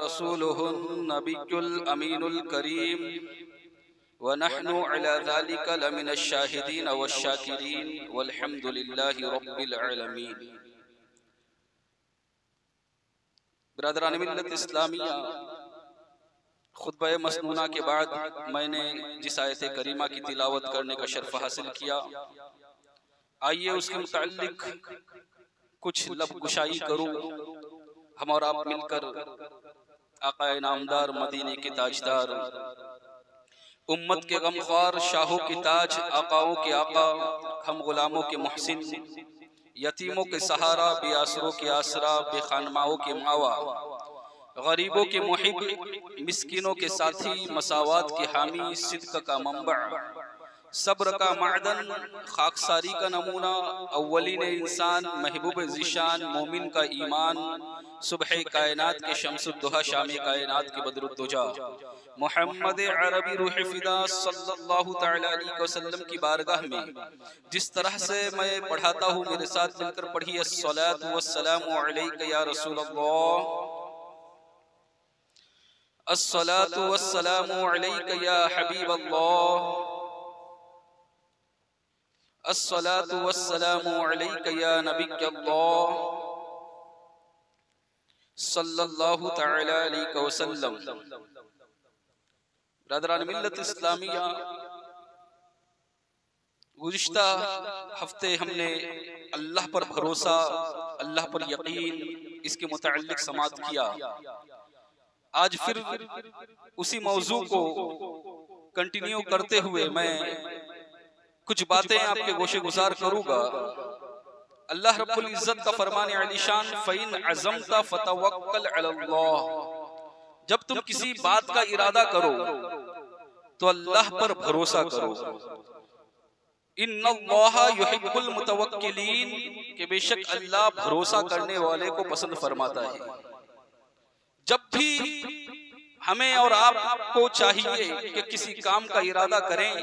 रसूलुहुन नबियुल अमीनुल करीम व नहनु अला ज़ालिका लमिनश शाहिदीन वश्शाकिरीन वल्हम्दुलिल्लाहि रब्बिल आलमीन। बिरादरान मिल्लत इस्लामिया, खुतबा मसनूना के बाद मैंने जिस आयत करीमा की तिलावत करने का शर्फ हासिल किया, आइए उसके मुताल्लिक कुछ लबगुशाई करूं। हम और आप मिलकर आका नामदार, मदीने के ताजदार, उम्मत के गमख्वार, शाहों के ताज, आकाओं के आका, हम गुलामों के मुहसिन, यतीमों के सहारा, बेआसरों के आसरा, बेखानमाओं के मावा, गरीबों के मुहिब, मिस्किनों के साथी, मसावात के हामी, सिद्क का मंबा, सब्र का मादन, खाकसारी का नमूना, अव्वलीन इंसान, महबूब ज़िशान, मोमिन का ईमान, सुबह कायनात के शम्सुद्दुहा, शाम कायनात के बदरुद्दुजा, मोहम्मद अरबी रूह फिदा सल्लल्लाहु तआला अलैहि वसल्लम की बारगाह में जिस तरह से मैं पढ़ाता हूँ, मेरे साथ मिलकर पढ़िए। अस्सलातु वस्सलामु अलैका या रसूलल्लाह, अस्सलातु वस्सलामु अलैका या हबीबल्लाह, अस्सलातु वस्सलामु अलैका या नबिय्यल्लाह सल्लल्लाहु तआला अलैहि वसल्लम। ब्रदरान मिल्लत इस्लामिया, गुज़िश्ता हफ्ते हमने अल्लाह पर भरोसा, अल्लाह पर यकीन, इसके मुताल्लिक समाअत किया। आज फिर उसी मौजू को कंटिन्यू करते हुए मैं कुछ बातें आपके गोशे गुजार करूंगा। अल्लाह रब्बुल इज्जत का फरमान अलीशान, फ़इन अज़मता फ़तवक्कल अलल्लाह, जब तुम किसी बात का इरादा करो तो अल्लाह पर भरोसा करो। इन्नल्लाहा युहिब्बुल मुतवक्किलीन, कि बेशक अल्लाह भरोसा करने वाले को पसंद फरमाता है। जब भी हमें और आपको चाहिए कि किसी काम का इरादा करें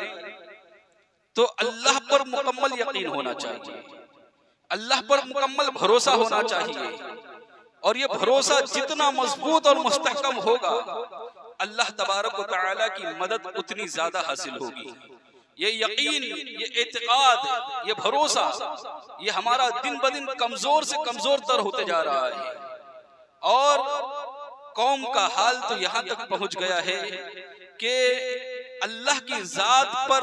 तो अल्लाह पर मुकम्मल यकीन होना चाहिए, अल्लाह पर मुकम्मल भरोसा होना चाहिए। और ये भरोसा जितना मजबूत और मुस्तहकम होगा, अल्लाह तबारक व तआला की मदद उतनी ज्यादा हासिल होगी। ये यकीन, ये एतिकाद, ये भरोसा, ये हमारा दिन ब दिन कमजोर से कमजोर तर होते जा रहा है। और कौम का हाल तो यहाँ तक पहुँच गया है कि अल्लाह की जात पर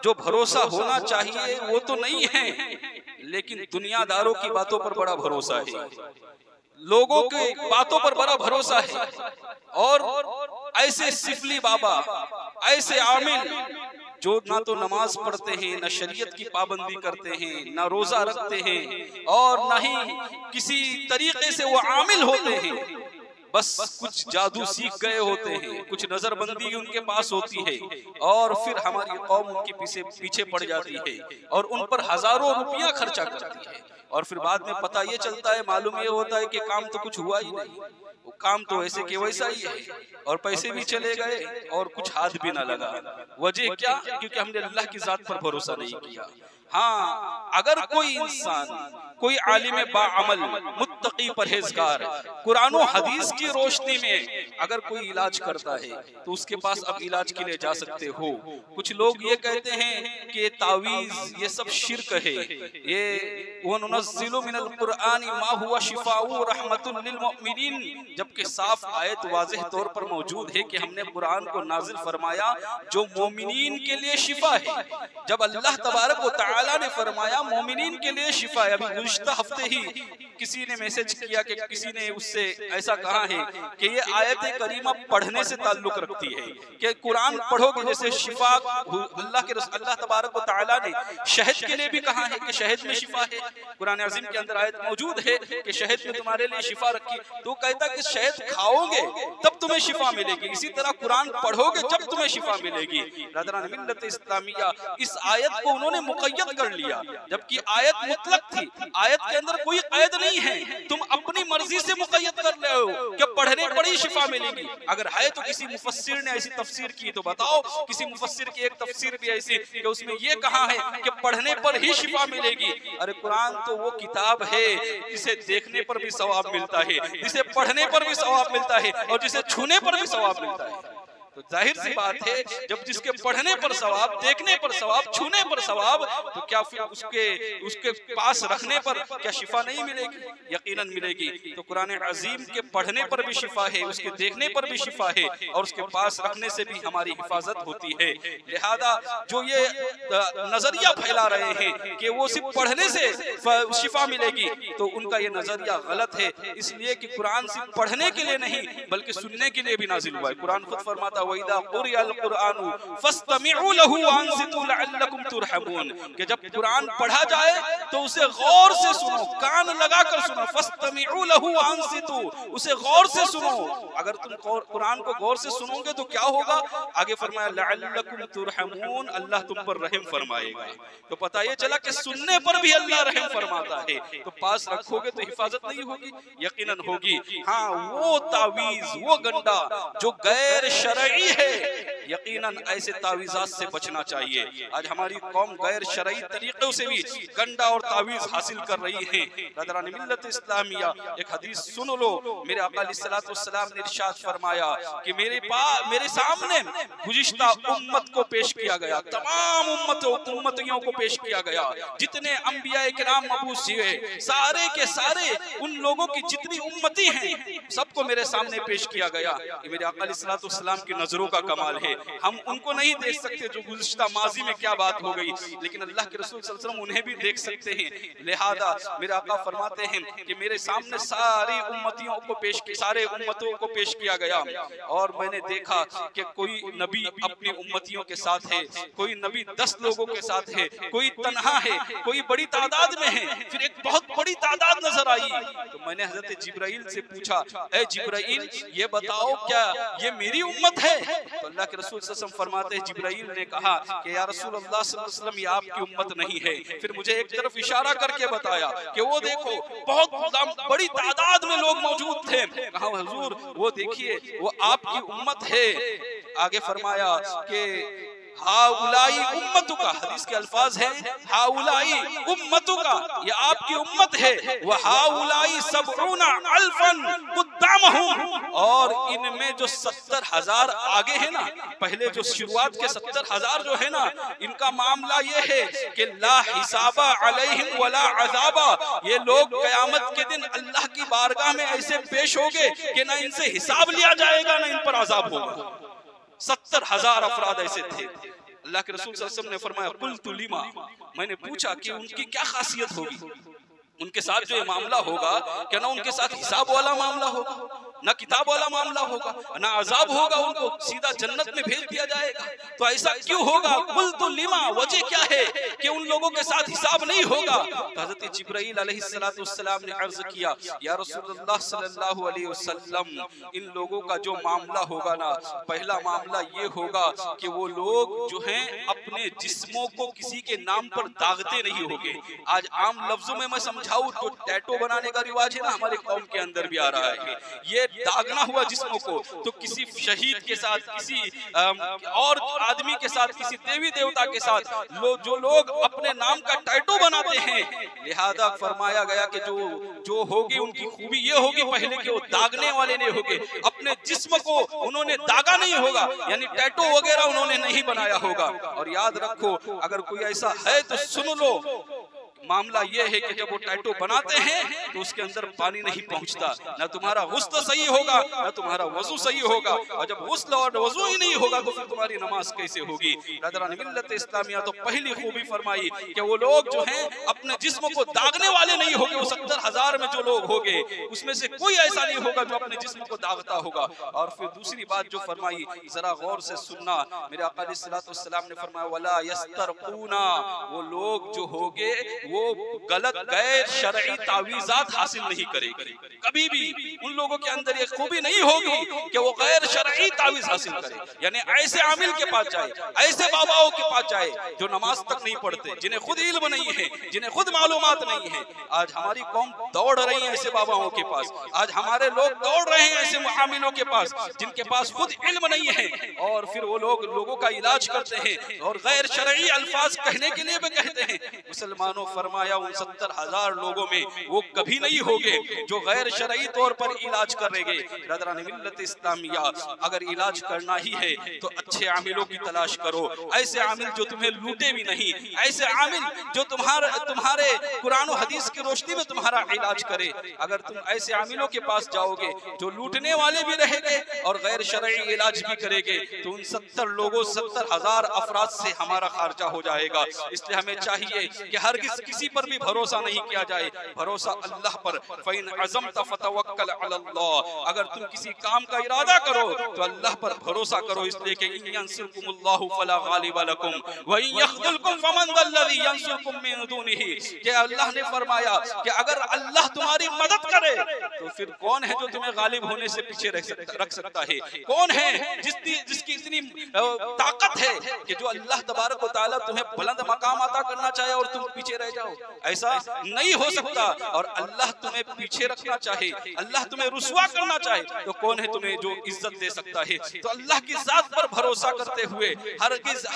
जो भरोसा होना चाहिए वो तो नहीं है, लेकिन दुनियादारों की बातों पर बड़ा भरोसा है, लोगों के बातों पर बड़ा भरोसा है। और ऐसे सिफली बाबा, ऐसे आमिल जो ना तो नमाज पढ़ते हैं, ना शरीयत की पाबंदी करते हैं, ना रोजा रखते हैं, और ना ही किसी तरीके से वो आमिल होते हैं, बस कुछ जादू सीख गए होते हैं, कुछ नजरबंदी उनके पास होती है, और फिर हमारी कौम उनके पीछे पड़ जाती है और उन पर हजारों रुपया खर्चा करती है। और फिर बाद में पता ये चलता है, मालूम ये होता है कि काम तो कुछ हुआ ही नहीं, वो काम तो ऐसे के वैसा ही है, और पैसे भी चले गए और कुछ हाथ भी ना लगा। वजह क्या? क्योंकि हमने अल्लाह की जात पर भरोसा नहीं किया। हाँ, अगर कोई इंसान, कोई आलिम बाअमल, मुत्तकी, परहेजगार, कुरान और हदीस की रोशनी में अगर कोई इलाज करता है तो उसके पास अब इलाज के लिए जा सकते हो। कुछ लोग ये कहते हैं कि तावीज ये सब शिर्क है, ये वनुनज़्ज़िलु मिनल कुरआनी मा हुवा शिफ़ाउ व रहमतुल लिल मुमिनीन, जबकि साफ आयत वाज़ेह तौर पर मौजूद है कि हमने कुरान को नाजिल फरमाया जो मोमिनीन के लिए शिफा है। जब अल्लाह तबारक व तआला ने फरमाया मोमिनीन के लिए शिफा है, अभी गुज़िश्ता हफ्ते ही किसी ने मैसेज किया कि किसी ने उससे ऐसा कहा है कि ये आयत करीमा पढ़ने से ताल्लुक रखती है कि कुरान पढ़ोगे जैसे शिफा, अल्लाह तबारक व तआला ने शहद के लिए भी कहा है कि शहद में शिफा है। कुरान अज़ीम के अंदर आयत मौजूद है कि शहद में तुम्हारे लिए शिफा रखी, तो कहता कि शहद खाओगे तब तुम्हें शिफा मिलेगी, इसी तरह कुरान पढ़ोगे जब तुम्हें शिफा मिलेगी। ब्रदरान मिल्लत इस्लामिया, इस आयत को उन्होंने मुक़य्यद कर लिया, जबकि आयत मुतलक थी। आयत के अंदर कोई कैद नहीं है, तुम अपनी मर्जी से मुक़य्यद कर रहे हो कि पढ़ने पर ही शिफा मिलेगी। अगर है तो किसी मुफस्सिर ने ऐसी तफसीर की तो बताओ, किसी मुफस्सिर की एक तफसीर भी ऐसी कि उसमें ये कहा है कि पढ़ने पर ही शिफा मिलेगी। अरे कुरान तो वो किताब है जिसे देखने पर भी सवाब मिलता है, जिसे पढ़ने पर भी सवाब मिलता है और जिसे छूने पर भी सवाब मिलता है। तो जाहिर सी बात है, जब जिसके पढ़ने पर सवाब, देखने पर सवाब, छूने पर सवाब, तो क्या फिर उसके पास रखने पर क्या शिफा नहीं मिलेगी? यकीनन मिलेगी। तो कुरान अजीम के पढ़ने पर भी शिफा है, उसके देखने पर भी शिफा है और उसके पास रखने से भी हमारी हिफाजत होती है। लिहाजा जो ये नजरिया फैला रहे हैं कि वो सिर्फ पढ़ने से शिफा मिलेगी, तो उनका ये नजरिया गलत है। इसलिए कि कुरान सिर्फ पढ़ने के लिए नहीं बल्कि सुनने के लिए भी नाजिल हुआ है। कुरान खुद फरमाता वइदा कुरिअल कुरानु फस्तमिउ लहु वअनसितु लअल्लकुम तुरहमून, कि जब कुरान पढ़ा जाए तो उसे गौर से सुनो, कान लगाकर सुनो। फस्तमिउ लहु वअनसितु, उसे गौर से सुनो। अगर तुम कुरान को गौर से सुनोगे तो क्या होगा? आगे फरमाया लअल्लकुम तुरहमून, अल्लाह तुम पर रहम फरमाएगा। तो पता ये चला कि सुनने पर भी अल्लाह रहम फरमाता है। तो पास रखोगे तो हिफाजत नहीं होगी? यकीनन होगी। हाँ, वो तावीज, वो गंडा जो गैर शरई है, यकीनन ऐसे तावीज़ात से बचना चाहिए। आज हमारी कौम गैर शरई तरीकों से भी गंडा और तावीज़ हासिल कर रही है। बरदरान मिल्लत इस्लामिया, एक हदीस सुन लो। मेरे आका अलैहिस्सलातु वस्सलाम ने इरशाद फरमाया कि मेरे सामने गुज़िश्ता उम्मत को पेश किया गया, तमाम उम्मतियों को पेश किया गया। जितने अंबिया इकराम मबूस हुए, सारे के सारे उन लोगों की जितनी उम्मती हैं, सबको मेरे सामने पेश किया गया। मेरे आका अलैहिस्सलातु वस्सलाम की नजरों का कमाल है। हम उनको नहीं देख सकते जो गुज़िश्ता माजी में क्या बात हो गई, लेकिन अल्लाह के रसूल सल्लल्लाहु अलैहि वसल्लम उन्हें भी देख सकते हैं। लिहाजा मेरे आका फरमाते हैं कि मेरे सामने सारी उम्मतियों को सारे उम्मतों को पेश किया गया और मैंने देखा कि कोई नबी अपनी उम्मतियों के साथ है, कोई नबी 10 लोगों के साथ है, कोई तन्हा है, कोई बड़ी तादाद में है, फिर एक बहुत बड़ी तादाद नजर आई। तो मैंने हजरत जिब्राइल से पूछा, ए जिब्राइल ये बताओ क्या ये मेरी उम्मत है? तो अल्लाह के रसूल सल्लल्लाहु अलैहि वसल्लम फरमाते हैं, जिब्राइल ने कहा कि या रसूल अल्लाह सल्लल्लाहु अलैहि वसल्लम ये आपकी उम्मत नहीं है। फिर मुझे एक तरफ इशारा करके बताया कि वो देखो बहुत बड़ी तादाद में लोग मौजूद थे। कहा हुजूर वो देखिए वो आपकी उम्मत है। आगे फरमाया कि हाउलाई उम्मतुका, हदीस के अल्फाज हैं हाउलाई उम्मतुका, ये आपकी उम्मत है। वह हाउलाई सबऊना अल्फन कुद्दामहुम, और इनमें जो 70,000 आगे है ना, पहले जो शुरुआत के 70,000 जो है ना, इनका मामला ये है कि ला हिसाबा अलैहिम वला अज़ाबा, ये लोग क़यामत के दिन अल्लाह की बारगाह में ऐसे पेश होंगे कि ना इनसे हिसाब लिया जाएगा ना इन पर अज़ाब होगा। 70,000 अफराद ऐसे थे। अल्लाह के रसूल सल्लल्लाहु अलैहि वसल्लम ने फरमाया कुल्तु लिमा, मैंने पूछा कि उनकी क्या खासियत होगी, उनके साथ जो ये मामला होगा क्या ना उनके साथ हिसाब वाला मामला होगा, ना किताब वाला मामला होगा, ना अजाब होगा, उनको सीधा जन्नत में भेज दिया जाएगा? तो ऐसा क्यों होगा? कुल्तु लिमा, वजह क्या है कि उन लोगों के साथ हिसाब नहीं होगा? तो हज़रत जिब्राइल अलैहिस्सलातु वस्सलाम ने अर्ज किया, या रसूलुल्लाह सल्लल्लाहु अलैहि वसल्लम, इन लोगों का जो मामला होगा ना, पहला मामला ये होगा कि वो लोग जो हैं अपने जिस्मों को किसी के नाम पर दागते नहीं होंगे। आज आम लफ्जों में मैं समझाऊं तो टैटू बनाने का रिवाज है ना, हमारे कौम के अंदर भी आ रहा है, ये दागना हुआ जिस्मों को। तो किसी शहीद के साथ, किसी और आदमी के साथ, किसी देवी देवता के साथ जो लोग अपने नाम का टैटू बनाते हैं, लिहाजा फरमाया गया कि जो होगी उनकी खूबी ये होगी पहले कि वो दागने वाले नहीं होंगे, अपने जिस्म को उन्होंने दागा नहीं होगा, यानी टैटू वगैरह उन्होंने नहीं बनाया होगा। और याद रखो अगर कोई ऐसा है तो सुन लो, मामला यह है कि जब वो टैटू बनाते हैं तो उसके अंदर पानी नहीं पहुंचता, ना तुम्हारा गुस्ल सही होगा ना तुम्हारा वजू सही होगा, और जब गुस्ल और वजू ही नहीं होगा तो फिर तुम्हारी नमाज कैसे होगी? बरदरान मिल्लत इस्लामिया तो पहली खूबी फरमाई कि वो लोग जो हैं अपने जिस्म को दागने वाले नहीं होंगे। वो 70,000 में जो लोग होंगे उसमें से कोई ऐसा नहीं होगा जो अपने जिस्म को दागता होगा। और फिर दूसरी बात जो फरमाई, जरा गौर से सुनना, मेरे आका अलैहिस्सलातु वस्सलाम ने फरमाया वला यस्तरकूना, वो लोग जो होंगे वो वो गलत गैर शरई तावीज़ात हासिल नहीं करेगी। कभी भी उन लोगों के अंदर ये खूबी नहीं होगी कि वो गैर शरई तावीज़ हासिल करे, यानी ऐसे आमिल के पास जाए, ऐसे बाबाओं के पास जाए जो नमाज तक नहीं पढ़ते, जिन्हें खुद इल्म नहीं है, जिन्हें खुद मालूमात नहीं है। आज हमारी कौम दौड़ रही है ऐसे बाबाओं के पास, आज हमारे लोग दौड़ रहे हैं ऐसे मुआमिलों के पास जिनके पास खुद इल्म नहीं है, और फिर वो लोगों का इलाज करते हैं और गैर शरई अल्फाज कहने के लिए भी कहते हैं। मुसलमानों, फरमाया उन 70,000 लोगों में वो कभी नहीं होंगे जो गैर शरई तौर पर इलाज करेंगे। बरदरान मिल्लत इस्लामिया, अगर इलाज करना ही है तो अच्छे आमिलों की तलाश करो, ऐसे आमिल जो तुम्हें लूटे भी नहीं, ऐसे आमिल जो तुम्हारे कुरान और हदीस की रोशनी में तुम्हारा इलाज करे। अगर तुम ऐसे आमिलों के पास जाओगे जो लूटने वाले भी रहेंगे और गैर शरई इलाज भी करेंगे, तो उन 70,000 अफराद से हमारा खर्चा हो जाएगा। इसलिए हमें चाहिए कि हरगिज़ किसी पर भी भरोसा नहीं किया जाए, भरोसा अल्लाह पर। फ़इन अज़मत फ़तवक्कल अलल्लाह, अगर तुम किसी काम का इरादा करो तो अल्लाह पर भरोसा करो, इसलिए कि इन यंसुरकुमुल्लाहु फला गालिब लकुम व इन यख़्ज़ुलकुम फमन ज़ल्लज़ी यंसुरकुम मिन दुनिही। कि अल्लाह ने फरमाया कि अगर अल्लाह तुम्हारी मदद करे तो फिर कौन है जो तुम्हें गालिब होने से पीछे रख सकता है? कौन है जिसकी इतनी ताकत है कि जो अल्लाह तबारक व तआला तुम्हें बुलंद मकाम अता करना चाहे और तुम पीछे रह जाओ? ऐसा नहीं हो सकता। और अल्लाह तुम्हें पीछे रखना चाहे, अल्लाह तुम्हें रुसवा करना चाहे, तो कौन है तुम्हें जो इज्जत दे सकता है? तो अल्लाह की जात पर भरोसा करते हुए हरगिज़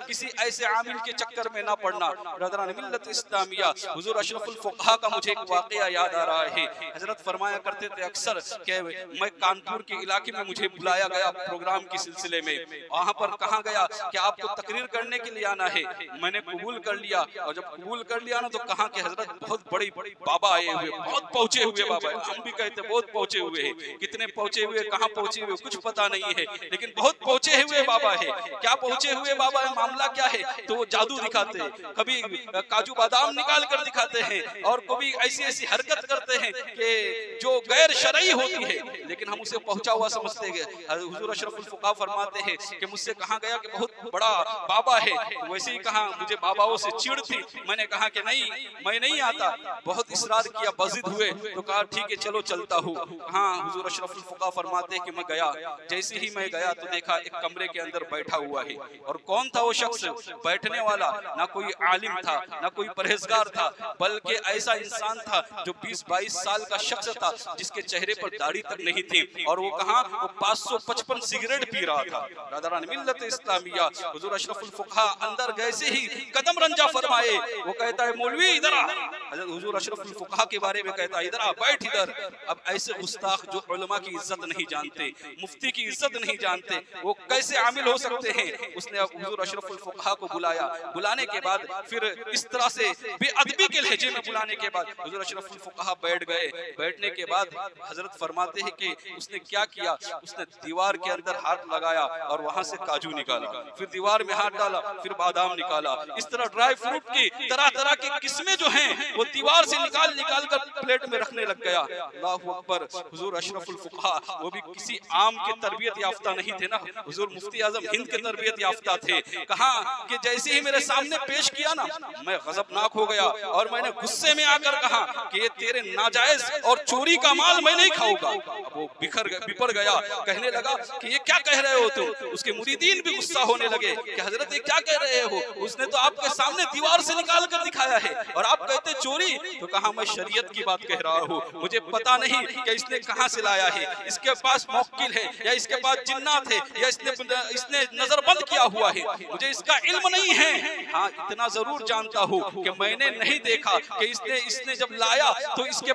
किसी ऐसे आमिल के चक्कर में ना पड़ना। बरदरान मिल्लत इस्लामिया, हुजूर अशरफुल फुक़हा का मुझे एक वाक़या याद आ रहा है। हजरत फरमाया करते थे अक्सर कि मैं कानपुर के इलाके में मुझे बुलाया गया प्रोग्राम के सिलसिले में। वहाँ पर कहा गया कि आपको तकरीर करने के लिए आना है। मैंने कबूल कर लिया, और जब कबूल कर लिया ना तो कहा कि हजरत बहुत बड़ी बाबा आए हुए, बहुत पहुंचे हुए बाबा है। हम भी कहते बहुत पहुंचे हुए हैं, कितने पहुंचे हुए, कहाँ पहुंचे हुए कुछ पता नहीं है, लेकिन बहुत पहुंचे हुए बाबा है। क्या पहुंचे हुए बाबा है, मामला क्या है? तो वो जादू दिखाते हैं, कभी काजू बादाम निकाल कर दिखाते हैं, और कभी ऐसी ऐसी हरकत करते हैं कि जो गैर शरई होती है, लेकिन हम उसे पहुंचा हुआ समझते हैं। हुजूर अशरफुल फुक़हा फरमाते हैं कि मुझसे कहा गया कि बहुत बड़ा बाबा है। तो वैसे ही कहा, मुझे बाबाओं से चिढ़ थी, मैंने कहा कि नहीं, मैं नहीं आता। बहुत इसरार किया, बज़िद हुए, तो कहा ठीक है चलो चलता हूँ। हाँ, हुजूर अशरफुल फुक़हा फरमाते हैं कि मैं गया, जैसे ही मैं गया तो देखा एक कमरे के अंदर बैठा हुआ है। और कौन था वो शख्स बैठने वाला? ना कोई आलिम था, ना कोई परहेजगार था, बल्कि ऐसा इंसान था जो 20-22 साल का शख्स था, जिसके चेहरे पर दाढ़ी तक नहीं थी। और वो कहा, वो 555 सिगरेट पी रहा था। बरदरान मिल्लत इस्लामिया, हुजूर अशरफुल फुक़हा अंदर गए से ही कदम रंजा फरमाए। वो कहता है मौलवी इधर आ। हज़रत हुजूर अशरफुल फुक़हा के बारे में कहता है इधर आ, बैठ इधर। अब ऐसे गुस्ताख जो उलमा की इज्जत नहीं जानते, मुफ्ती की इज्जत नहीं जानते, वो कैसे आमिल हो सकते हैं? उसने हुजूर अशरफुल फुक़हा को बुलाया। बुलाने के बाद फिर इस तरह से बेअदबी के लहजे में बुलाने के बाद हुजूर अशरफुल फुक़हा बैठ गए। बैठने के बाद हजरत फरमाते हैं कि उसने क्या किया, उसने दीवार के अंदर हाथ लगाया और वहां से काजू निकाला, फिर दीवार में हाथ डाला, फिर बादाम निकाला। इस तरह ड्राई फ्रूट की तरह तरह की किस्में जो हैं वो दीवार से निकाल कर प्लेट में रखने लग गया। अल्लाहु अकबर। हुजूर अशरफुल फुक़हा वो भी किसी आम के तरबियत याफ्ता नहीं थे ना, हुजूर मुफ्ती आज़म हिंद के तरबियत याफ्ता थे। कहा कि जैसे ही मेरे सामने पेश किया ना, मैं गजबनाक हो गया और मैंने गुस्से में आकर कहा कि ये तेरे नाजायज और चोरी का माल मैं नहीं खाऊंगा। वो बिफर गया, कहने लगा कि ये क्या कह रहे हो तुम? उसके मुरीदीन भी गुस्सा होने लगे कि हजरत ये क्या कह रहे हो? उसने तो आपके सामने दीवार से निकाल कर दिखाया है और आप कहते चोरी। तो कहा मैं शरीयत की बात कह रहा हूँ, मुझे पता नहीं कि इसने कहाँ से लाया है, इसके पास मौक्किल है या इसके पास जिन्नात है या इसने नजरबंद किया हुआ है, मुझे इसका इल्म नहीं है। हाँ, इतना जरूर जानता हूँ कि मैंने नहीं देखा कि इसने जब लाया तो इसके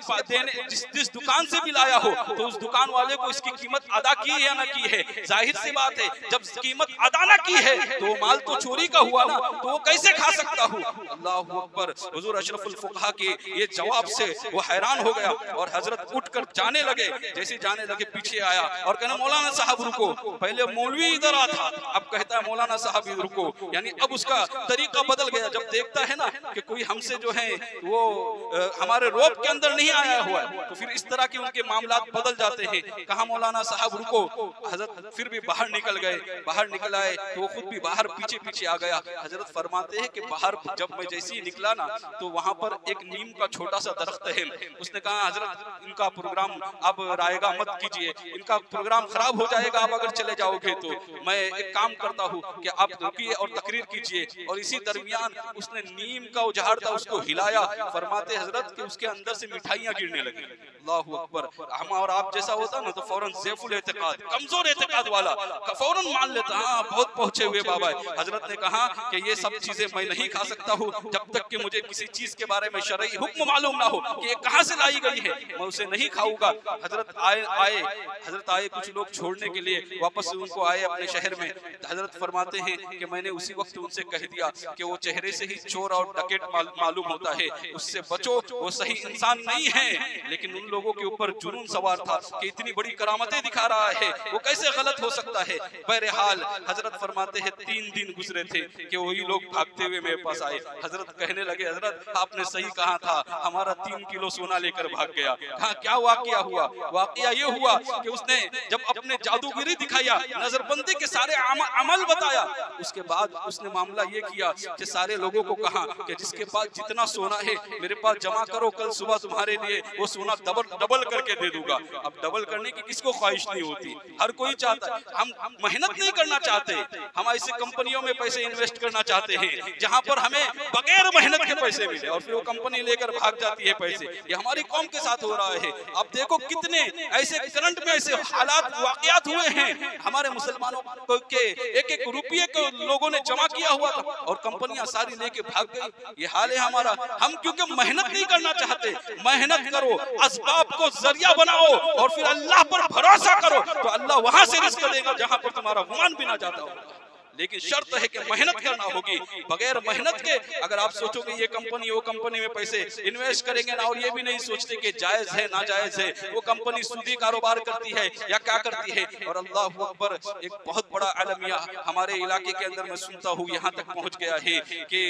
जिस दुकान से भी लाया हो तो उस दुकान वाले को इसकी कीमत अदा की है या ना की है। जाहिर सी बात है, जब कीमत अदा ना की है तो माल तो चोरी का हुआ ना, तो वो कैसे खा सकता हूँ? अल्लाहु अकबर। हुजूर अशरफुल फुक़हा के ये जवाब से वो हैरान हो गया और हजरत उठकर जाने लगे। जैसे जाने लगे पीछे आया और कहना मौलाना साहब रुको। पहले मौलवी इधर आ था, अब कहता है मौलाना साहब रुको। यानी अब उसका तरीका बदल गया। जब देखता है ना कि कोई हमसे जो है वो हमारे रोब के अंदर नहीं आया हुआ है तो फिर इस तरह के उनके मामलात बदल जाते हैं। कहा मौलाना साहब रुको। हजरत फिर भी बाहर निकल गए। बाहर निकल आए तो वो खुद भी बाहर पीछे पीछे आ गया। हजरत फरमाते हैं कि बाहर जब मैं जैसे ही निकला निकला ना तो वहां पर एक नीम का छोटा सा दरख्त है। उसने कहा हजरत इनका प्रोग्राम अब रायगा मत कीजिए, इनका प्रोग्राम खराब हो जाएगा आप अगर चले जाओगे तो। मैं एक काम करता हूँ कि आप रुकिए और तकरीर कीजिए। और इसी दरमियान उसने नीम का उजाड़ था उसको हिलाया। फरमाते हजरत कि उसके अंदर से मिठाइयाँ गिरने लगी। अल्लाहु अकबर। हम और आप जैसा होता ना तो फौरन ज़ैफुल एतकाद, कमजोर एतकाद वाला फौरन मान लेता, हाँ बहुत पहुंचे हुए बाबा है। हजरत ने कहा कि ये सब चीजें मैं नहीं खा सकता हूँ जब तक कि मुझे किसी चीज के बारे में शरई हुक्म मालूम ना हो कि ये कहाँ से लाई गई है, मैं उसे नहीं खाऊंगा। हजरत आए कुछ लोग छोड़ने के लिए, वापस उनको आए अपने शहर में। हजरत फरमाते हैं कि मैंने उसी वक्त उनसे कह दिया कि वो चेहरे से ही चोर और डकैत मालूम होता है, उससे बचो, वो सही इंसान नहीं है। लेकिन उन लोगों के ऊपर जुनून सवार था कि इतनी बड़ी करामतें दिखा रहा है, वो कैसे गलत हो सकता है। बहरहाल हजरत फरमाते हैं 3 दिन गुजरे थे कि वही लोग भागते हुए मेरे पास आए। हजरत कहने लगे हजरत आपने सही कहा था, हमारा 3 किलो सोना लेकर भाग गया। कहा क्या वाकया हुआ? वाकया ये हुआ कि उसने जब अपने जादूगिरी दिखाया, नजरबंदी के सारे अमल बताया, उसके बाद उसने मामला ये किया कि सारे लोगों को कहा कि जिसके पास जितना सोना है मेरे पास जमा करो, कल सुबह तुम्हारे लिए वो सोना डबल करके दे दूंगा। अब डबल करने की किसको ख्वाहिश नहीं होती, हर कोई चाहता है। हम मेहनत नहीं करना चाहते, हम ऐसी कंपनियों में पैसे इन्वेस्ट करना चाहते हैं जहां पर हमें बगैर मेहनत के पैसे मिले और फिर वो कंपनी लेकर भाग जाती है पैसे। ये हमारी कौम के साथ हो रहा है। अब देखो कितने ऐसे करंट में ऐसे हालात वाकयात हुए हैं, हमारे मुसलमानों के एक रुपये को लोगों ने जमा किया हुआ था और कंपनियां सारी लेके भाग गई। ये हाल है हमारा। हम क्योंकि मेहनत नहीं करना चाहते। मेहनत करो, असबाब को जरिया बनाओ और फिर अल्लाह पर भरोसा करो तो अल्लाह वहां से रिस्क देगा जहां पर तुम्हारा गुमान भी ना जाता हो। लेकिन शर्त है कि मेहनत करना होगी। बगैर मेहनत के अगर आप सोचोगे ये कंपनी वो कंपनी में पैसे इन्वेस्ट करेंगे ना, और ये भी नहीं सोचते कि जायज है नाजायज है, वो कंपनी सूदी कारोबार करती है या क्या करती है। और अल्लाह अकबर, एक बहुत बड़ा अलमिया हमारे इलाके के अंदर मैं सुनता हूँ यहाँ तक पहुँच गया है कि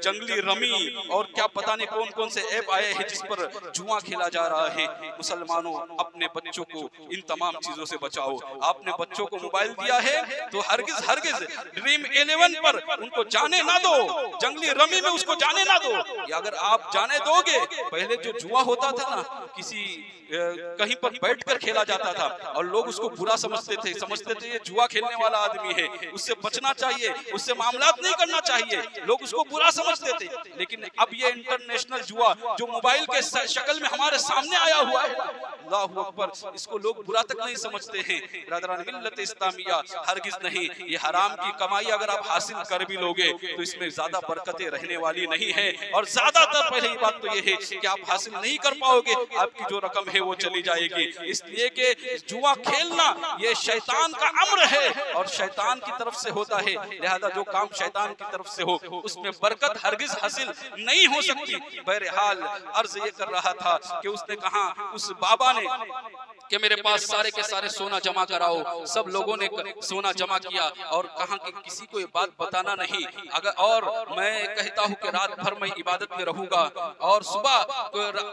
जंगली रमी और क्या पता नहीं कौन कौन से ऐप आए हैं जिस पर जुआ खेला जा रहा है। मुसलमानों अपने बच्चों को इन तमाम चीजों से बचाओ। आपने बच्चों को मोबाइल दिया है तो हरगिज ड्रीम 11 पर उनको जाने ना दो, जंगली रमी में उसको जाने ना दो। या अगर आप जाने दोगे, पहले जो जुआ होता था ना किसी कहीं पर बैठकर खेला जाता था और लोग उसको बुरा समझते थे ये जुआ खेलने वाला आदमी है, उससे बचना चाहिए, उससे मामलात नहीं करना चाहिए, लोग उसको बुरा समझते थे। लेकिन अब ये इंटरनेशनल जुआ जो मोबाइल के शक्ल में हमारे सामने आया हुआ है, अल्लाहु अकबर, इसको लोग बुरा तक नहीं समझते हैं। बिरादरान मिल्लत इस्लामिया, हरगिज नहीं। ये हराम की कमाई अगर आप हासिल कर भी लोगे तो इसमें ज्यादा बरकतें रहने वाली नहीं है। और ज्यादातर पहली बात तो ये है कि आप हासिल नहीं कर पाओगे, आपकी जो रकम है वो चली जाएगी। इसलिए कि जुआ खेलना ये शैतान का अम्र है और शैतान की तरफ से होता है। लिहाजा जो काम शैतान की तरफ से हो उसमें बरकत हरगिज हासिल नहीं हो सकती। बहरहाल अर्ज ये कर रहा था कि उसने कहा, उस बाबा ने कि मेरे पास सारे के सारे सोना जमा कराओ। सब लोगों ने सोना जमा किया और कहा कि किसी को ये बात बताना नहीं। अगर और मैं कहता हूँ कि रात भर मैं इबादत में रहूंगा और सुबह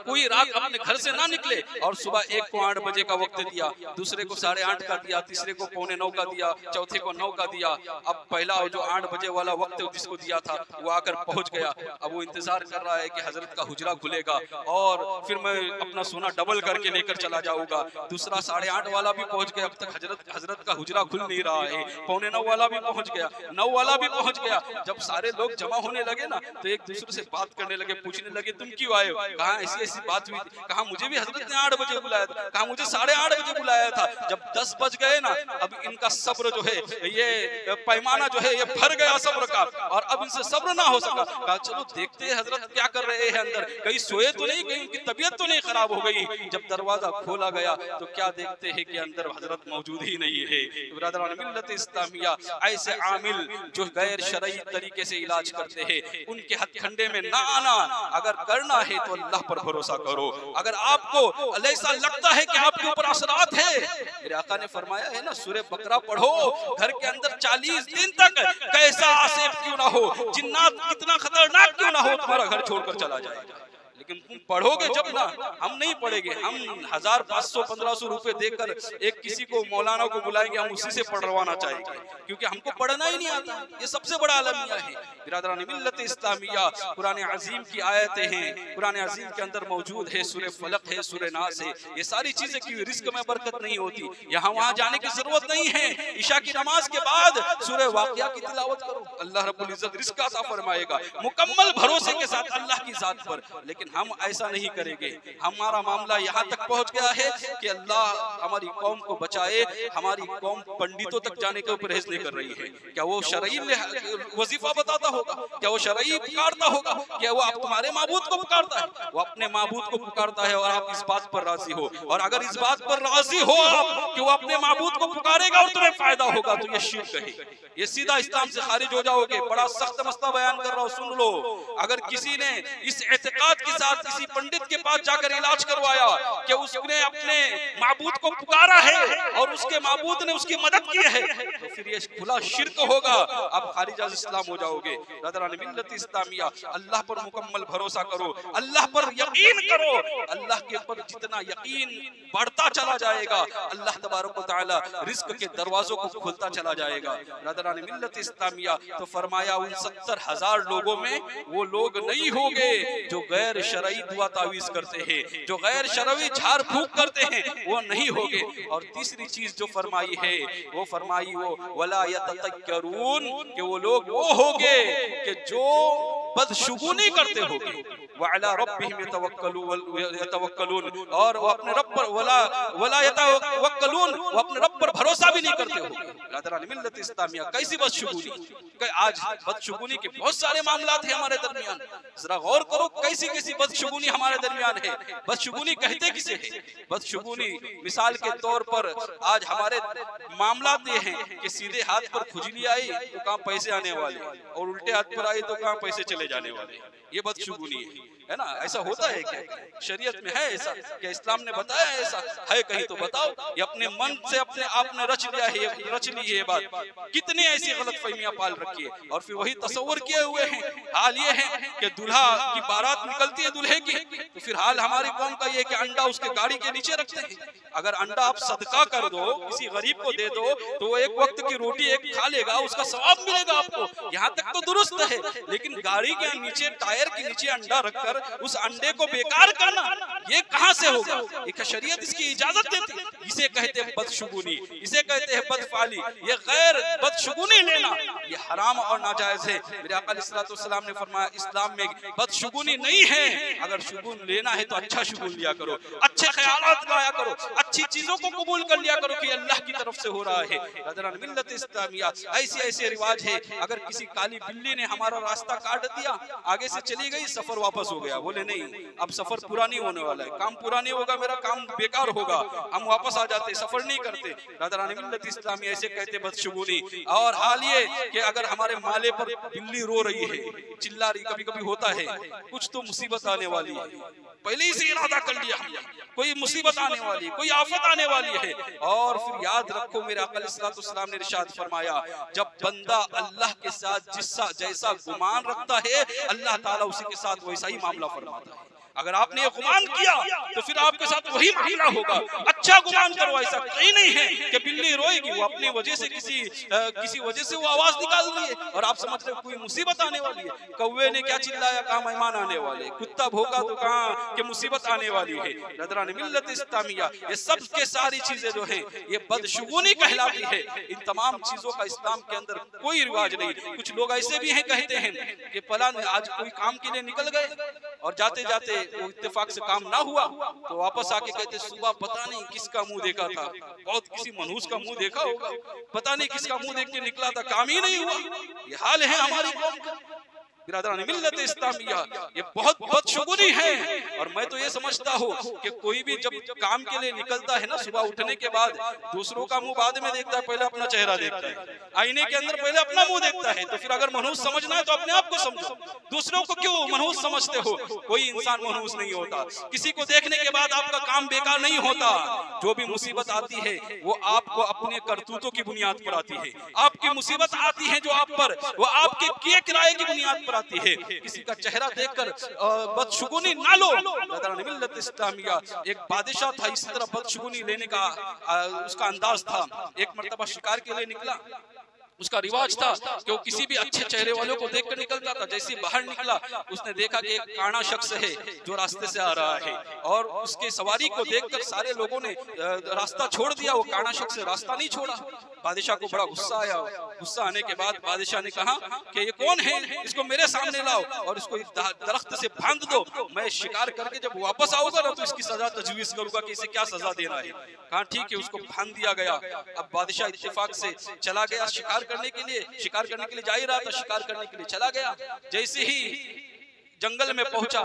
कोई रात अपने घर से ना निकले। और सुबह एक को 8 बजे का वक्त दिया, दूसरे को 8:30 का दिया, तीसरे को 8:45 का दिया, चौथे को 9 का दिया। अब पहला जो 8 बजे वाला वक्त जिसको दिया था वो आकर पहुंच गया। अब वो इंतजार कर रहा है कि हजरत का हुजरा खुलेगा और फिर मैं अपना सोना डबल करके लेकर चला जाऊंगा। दूसरा 8:30 वाला भी पहुंच गया, अब तक हजरत का हुजरा खुल नहीं रहा है। 8:45 वाला भी पहुंच गया, 9 वाला भी पहुंच गया। जब सारे लोग जमा होने लगे ना तो एक दूसरे से बात करने लगे, पूछने लगे तुम क्यों आए हो? कहा ऐसी ऐसी बात हुई थी। कहा मुझे भी हजरत ने 8 बजे बुलाया था। कहा मुझे 8:30 बजे बुलाया था। जब 10 बज गए ना, अब इनका सब्र जो है, ये पैमाना जो है ये भर गया सब्र का और अब इनसे सब्र ना हो सका। कहा चलो देखते हैं हजरत क्या कर रहे हैं अंदर, कहीं सोए तो नहीं, कहीं उनकी तबीयत तो नहीं खराब हो गई। जब दरवाजा खोला गया तो क्या देखते हैं कि अंदर हजरत मौजूद ही नहीं है। बिरादरान मिल्लत इस्लामिया, ऐसे आमिल जो गैर शरई तरीके से इलाज करते हैं उनके हथकंडे में ना आना। अगर करना है तो अल्लाह पर भरोसा करो। अगर आपको ऐसा लगता है कि आपके ऊपर असरात है, मेरे आका ने फरमाया है ना, सूरह बकरा पढ़ो, घर के अंदर 40 दिन तक कैसा आसिफ क्यों ना हो, जिन्नात कितना खतरनाक क्यों ना हो, तुम्हारा घर छोड़कर चला जाएगा। लेकिन तुम पढ़ोगे जब ना, हम नहीं पढ़ेंगे। हम 1500-1500 रुपए देकर एक किसी को मौलाना को बुलाएंगे, हम उसी से पढ़वाना चाहेंगे, क्योंकि हमको पढ़ना ही नहीं आता। ये सबसे बड़ा अलमिया है बिरादरान मिल्लत इस्लामिया। कुरान अजीम की आयतें हैं, कुरान अजीम के अंदर मौजूद है, सूरह फलक है, सूरह नास है। ये सारी चीजें की रिस्क में बरकत नहीं होती, यहाँ वहाँ जाने की जरूरत नहीं है। ईशा की नमाज के बाद सूरह वाक़िया की तिलावत करो, अल्लाह रब्बुल इज्जत रिस्क अता फरमाएगा, मुकम्मल भरोसे के साथ अल्लाह की जात पर। लेकिन हम ऐसा नहीं करेंगे। हमारा मामला यहाँ तक पहुँच गया है कि अल्लाह हमारी कौम को बचाए। हमारी कौम पंडितों तक जाने के परहेज नहीं कर रही है। क्या वो शरई वजीफा बताता होगा? क्या वो शरई पुकारता होगा? क्या वो आप तुम्हारे माबूद को पुकारता है? वो अपने माबूद को पुकारता है और आप इस बात पर राजी हो। और अगर इस बात पर राजी हो आप कि वो अपने माबूद को पुकारेगा और तुम्हें फायदा होगा, तो ये शिर्क है, ये सीधा इस्लाम से खारिज हो जाओगे। बड़ा सख्त मसला बयान कर रहा हूँ, सुन लो। अगर किसी ने इस एतकाद के साथ किसी पंडित के पास जाकर इलाज करवाया कि उसने अपने माबूद को पुकारा है और उसके माबूद ने उसकी मदद की है, तो फिर ये खुला शिर्क होगा, आप खारिज अल इस्लाम हो जाओगे। बिरादरान मिल्लत इस्लामिया, अल्लाह पर मुकम्मल भरोसा करो, अल्लाह पर यकीन करो। अल्लाह के ऊपर जितना यकीन बढ़ता चला जाएगा, अल्लाह तबारक व तआला रिस्क के दरवाजों को खोलता चला जाएगा। बिरादरान मिल्लत इस्लामिया, तो फरमाया उन 70,000 लोगों में वो लोग नहीं होंगे जो गैर शरई दुआ तावीज करते हैं, जो गैर शरई झाड़ फूक करते हैं, वो नहीं होंगे। और तीसरी चीज जो फरमाई है, वो फरमाई वो वला यततक्करून, कि वो लोग वो होंगे कि जो बदशुगुनी करते होंगे, व अला रब्बिहिम यतवक्कलून, और वो अपने रब पर वला यतवक्कलून, वो अपने रब पर भरोसा भी नहीं करते होंगे। बिरादरान मिल्लत इस्लामिया, कैसी बदशुगुनी! आज बदशुगुनी के बहुत सारे मामलात हैं हमारे दरमियान। जरा गौर करो कैसी कैसी बदशुगुनी हमारे दरमियान है। बदशुगुनी कहते किसे है? बदशुगुनी मिसाल के तौर पर आज हमारे मामलात ये हैं कि सीधे हाथ पर खुजली आई तो कहाँ पैसे आने वाले, और उल्टे हाथ पर आई तो कहाँ पैसे चले जाने वाले। ये बदशुगुनी है ना। ऐसा होता है क्या? शरीयत में है ऐसा? क्या इस्लाम ने बताया ऐसा है? कहीं तो बताओ। ये अपने मन से अपने आप ने रच लिया है, रच ली है ये बात। कितने ऐसी गलत फहमियां पाल रखी है और फिर वही तस्वर किए हुए हैं। हाल ये है कि दूल्हा की बारात निकलती है दूल्हे की, तो फिर हाल हमारी कौम का ये कि अंडा उसके गाड़ी के नीचे रखते हैं। अगर अंडा आप सदका कर दो, किसी गरीब को दे दो, तो वो एक वक्त की रोटी एक खा लेगा, उसका सवाब मिलेगा आपको। यहाँ तक तो दुरुस्त है, लेकिन गाड़ी के नीचे, टायर के नीचे अंडा रखकर उस अंडे को बेकार करना, ये कहां से होगा? एक शरीयत इसकी इजाजत देती। इसे कहते हैं बदशुगुनी, इसे कहते हैं बदफाली। ये गैर बदशुगुनी लेना ये हराम और नाजायज है। मेरे आका अलैहि सलाम ने फरमाया इस्लाम में बदशुगुनी नहीं है। अगर शुगुन लेना है तो अच्छा शुगुन लिया करो, अच्छे ख्यालात लाया करो, अच्छी चीजों को कबूल कर लिया करो कि अल्लाह की तरफ से हो रहा है। बिरादरान मिल्लत इस्लामिया, ऐसे ऐसे रिवाज है। अगर किसी काली बिल्ली ने हमारा रास्ता काट दिया, आगे से चली गई, सफर वापस हो गया, बोले नहीं अब सफर पूरा नहीं होने वाला है, काम पूरा नहीं होगा, मेरा काम बेकार होगा, हम वापस आ जाते, सफर नहीं करते। बिरादरान मिल्लत इस्लामिया ऐसे कहते बदशुगुनी। और हाल ये कि अगर हमारे माले पर बिल्ली रो रही है, चिल्ला रही, कभी कभी होता है कुछ तो मुसीबत आने वाली है, पहले ही से इरादा कर लिया हमने, कोई मुसीबत आने वाली, कोई आफत आने वाली है। और फिर याद रखो मेरे आका अलैहिस्सलाम ने इरशाद फरमाया, जब बंदा अल्लाह के साथ जैसा गुमान रखता है, अल्लाह ताला उसी के साथ वैसा ही मामला फरमाता है। अगर आपने ये गुमान किया तो फिर आपके साथ वही मामला होगा। अच्छा गुमान करो, ऐसा कहीं नहीं है कि बिल्ली रोएगी, वो अपनी वजह से किसी वजह से वो आवाज निकाल रही है और आप समझ रहे हो कोई मुसीबत आने वाली है। कौवे ने क्या चिल्लाया, कहा मेहमान आने वाले, कुत्ता भौंका तो कहा कि मुसीबत आने वाली है। बिरादरान मिल्लत इस्लामिया, ये सब के सारी चीजें जो है ये बदशुगुनी कहलाती है। इन तमाम चीजों का इस्लाम के अंदर कोई रिवाज नहीं। कुछ लोग ऐसे भी हैं, कहते हैं कि फलां आज कोई काम के लिए निकल गए और जाते जाते वो इत्तेफाक से काम ना हुआ तो वापस आके कहते सुबह पता नहीं किसका मुंह देखा था, बहुत किसी मनहूस का मुंह देखा होगा, पता नहीं किसका मुंह देख के निकला था, काम ही नहीं हुआ। ये हाल है हमारी कौम का। बिरादरान मिल्लत इस्लामिया, ये बहुत बदशुगुनी है। और मैं तो ये समझता हूँ कि कोई भी जब काम के लिए निकलता है ना, सुबह उठने के बाद दूसरों का मुंह बाद में देखता है, पहले अपना चेहरा देखता है, आईने के अंदर पहले अपना मुंह देखता है। तो फिर अगर मनहूस समझना है तो अपने आप को समझो, दूसरों को क्यों मनहूस समझते हो? कोई इंसान मनहूस नहीं होता, किसी को देखने के बाद आपका काम बेकार नहीं होता। जो भी मुसीबत आती है वो आपको अपने करतूतों की बुनियाद पर आती है। आपकी मुसीबत आती है जो आप पर, वो आपके किए किराए की बुनियाद पर पर आती है। किसी का चेहरा देखकर बदशुगुनी ना लो। मिल्लत इस्लामिया एक बादशाह था, इस तरह बदशुगुनी लेने का उसका अंदाज था। एक मर्तबा शिकार के लिए निकला, उसका रिवाज था कि वो किसी भी अच्छे चेहरे वालों को देखकर निकलता था। जैसे ही बाहर निकला उसने देखा कि एक काना शख्स है जो रास्ते से आ रहा है, और उसके सवारी को देखकर सारे लोगों ने रास्ता छोड़ दिया। वो काना शख्स रास्ता नहीं छोड़ा। बादशाह को बड़ा गुस्सा आया। गुस्सा आने के बाद बादशाह ने कहा कि ये कौन है, इसको मेरे सामने लाओ और इसको दरख्त से बांध दो। मैं शिकार करके जब वापस आऊंगा ना तो इसकी सजा तजवीज करूंगा कि इसे क्या सजा देना है। कहा ठीक है, उसको बांध दिया गया। अब बादशाह इत्तेफाक से चला गया शिकार करने के लिए। शिकार करने के लिए जा ही रहा था, शिकार करने के लिए चला गया। जैसे ही जंगल में पहुंचा,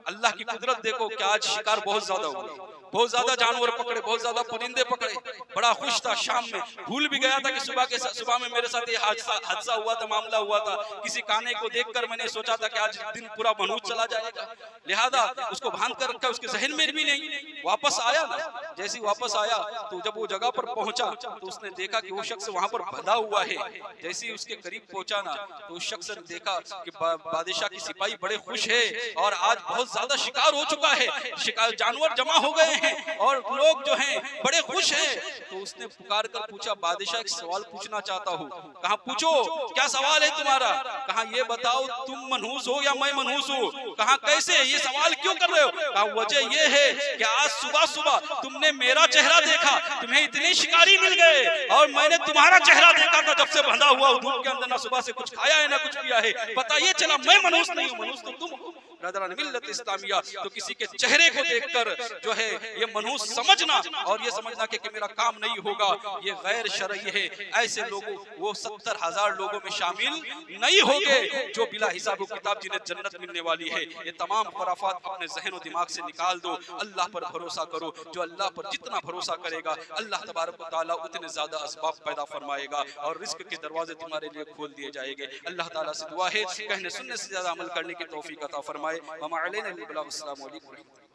अल्लाह की कुदरत देखो कि आज शिकार बहुत ज्यादा हुआ, बहुत ज्यादा जानवर पकड़े, बहुत ज्यादा परिंदे पकड़े। बड़ा खुश था। शाम में भूल भी गया था कि सुबह में मेरे साथ ये हादसा हुआ था, मामला हुआ था। किसी काने को देखकर मैंने सोचा था कि आज दिन पूरा मनहूस चला जाएगा, लिहाजा उसको बांध कर रखा। उसके जहन में भी नहीं। वापस आया ना, जैसे वापस आया तो जब वो जगह पर पहुंचा तो उसने देखा कि वो शख्स वहां पर बंधा हुआ है। जैसे ही उसके करीब पहुंचा ना तो उस शख्स ने देखा कि बादशाह की सिपाही बड़े खुश है और आज बहुत ज्यादा शिकार हो चुका है, शिकार जानवर जमा हो गए हैं और लोग जो हैं बड़े खुश हैं। तो उसने पुकार कर पूछा, बादशाह एक सवाल पूछना चाहता हूँ। कहा पूछो, क्या सवाल है तुम्हारा? कहा ये बताओ तुम मनहूस हो या मैं मनहूस हूँ? कहा कैसे, ये सवाल क्यों कर रहे हो? कहा वजह ये है कि आज सुबह सुबह तुमने मेरा चेहरा देखा, तुम्हें इतने शिकारी मिल गए, और मैंने तुम्हारा चेहरा देखा था जब से बंधा हुआ धूप के अंदर, ना सुबह से कुछ खाया है ना कुछ पिया है। पता ये चला मैं मनहूस नहीं हूँ, मनहूस तो तुम हो। मिल्लत इस्लामिया तो किसी के चेहरे को देखकर जो है ये मनहूस समझना और ये समझना कि मेरा काम नहीं होगा, ये गैर शरई है। ऐसे लोगों वो 70,000 लोगों में शामिल नहीं होंगे जो बिला हिसाब किताब जिन्हें जन्नत मिलने वाली है। ये तमाम खुराफात अपने जहन और दिमाग से निकाल दो, अल्लाह पर भरोसा करो। जो अल्लाह पर जितना भरोसा करेगा अल्लाह तबारक व तआला उतने ज्यादा असबाब पैदा फरमाएगा और रिस्क के दरवाजे तुम्हारे लिए खोल दिए जाएंगे। अल्लाह ताला से दुआ है कहने सुनने से ज्यादा अमल करने की तौफीक अता फरमाए। व मा अलैना इल्ला अल बलाग। अस्सलामु अलैकुम।